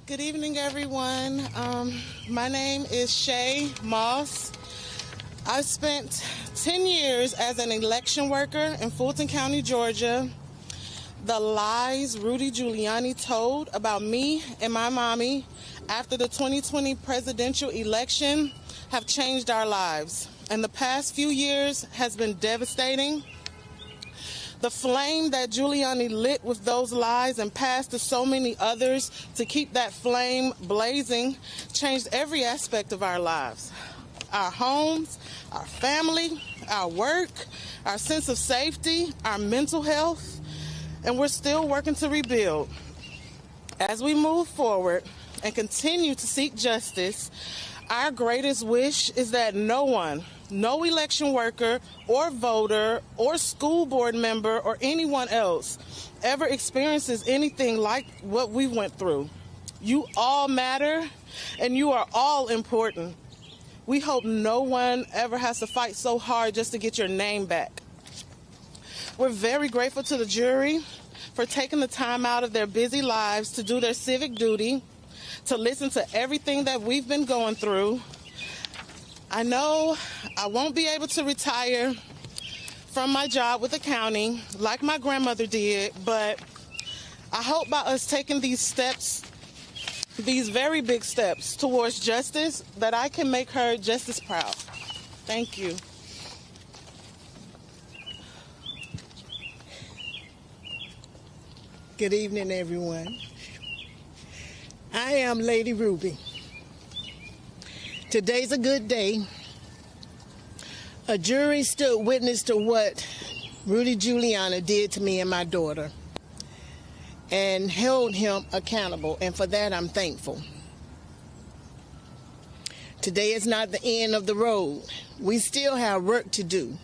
Good evening, everyone. My name is Shay Moss. I spent 10 years as an election worker in Fulton County, Georgia. The lies Rudy Giuliani told about me and my mommy after the 2020 presidential election have changed our lives. And the past few years has been devastating. The flame that Giuliani lit with those lies and passed to so many others to keep that flame blazing changed every aspect of our lives. Our homes, our family, our work, our sense of safety, our mental health, and we're still working to rebuild. As we move forward and continue to seek justice, our greatest wish is that no election worker or voter or school board member or anyone else ever experiences anything like what we went through. You all matter and you are all important. We hope no one ever has to fight so hard just to get your name back. We're very grateful to the jury for taking the time out of their busy lives to do their civic duty, to listen to everything that we've been going through. I know I won't be able to retire from my job with the county like my grandmother did, but I hope by us taking these steps, these very big steps towards justice, that I can make her just as proud. Thank you. Good evening, everyone. I am Lady Ruby. Today's a good day. A jury stood witness to what Rudy Giuliani did to me and my daughter and held him accountable, and for that I'm thankful. Today is not the end of the road. We still have work to do.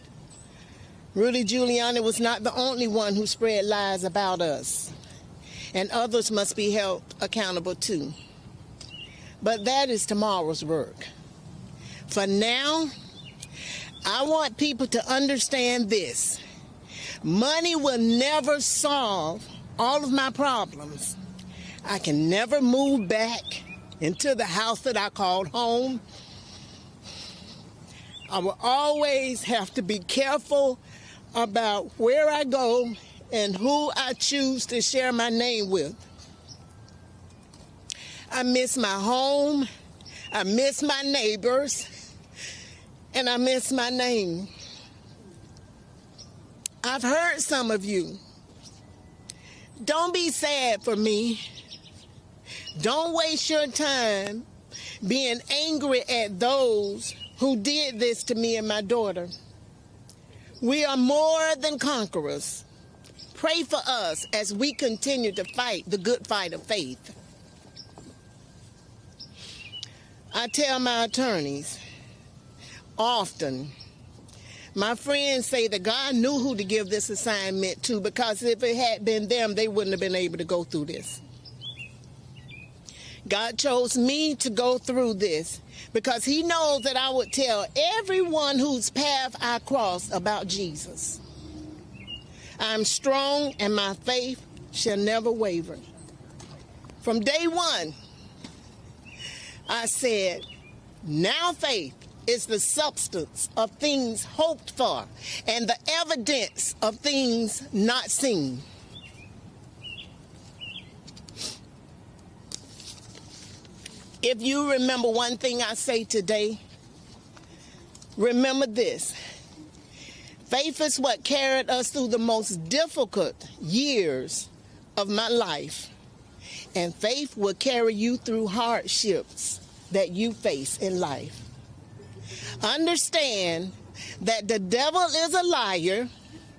Rudy Giuliani was not the only one who spread lies about us, and others must be held accountable too. But that is tomorrow's work. For now, I want people to understand this. Money will never solve all of my problems. I can never move back into the house that I called home. I will always have to be careful about where I go and who I choose to share my name with. I miss my home, I miss my neighbors, and I miss my name. I've heard some of you. Don't be sad for me. Don't waste your time being angry at those who did this to me and my daughter. We are more than conquerors. Pray for us as we continue to fight the good fight of faith. I tell my attorneys often, my friends say that God knew who to give this assignment to, because if it had been them, they wouldn't have been able to go through this. God chose me to go through this because he knows that I would tell everyone whose path I cross about Jesus. I'm strong and my faith shall never waver. From day one, I said, now faith is the substance of things hoped for and the evidence of things not seen. If you remember one thing I say today, remember this. Faith is what carried us through the most difficult years of my life. And faith will carry you through hardships that you face in life. Understand that the devil is a liar.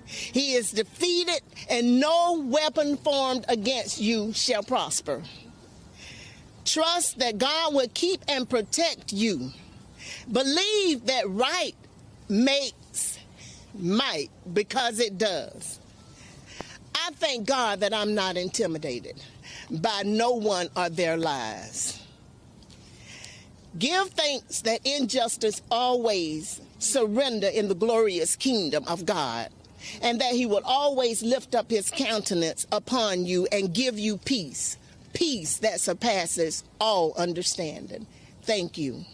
He is defeated, and no weapon formed against you shall prosper. Trust that God will keep and protect you. Believe that right makes might, because it does. I thank God that I'm not intimidated by no one or their lies. Give thanks that injustice always surrender in the glorious kingdom of God, and that he will always lift up his countenance upon you and give you peace peace that surpasses all understanding. Thank you.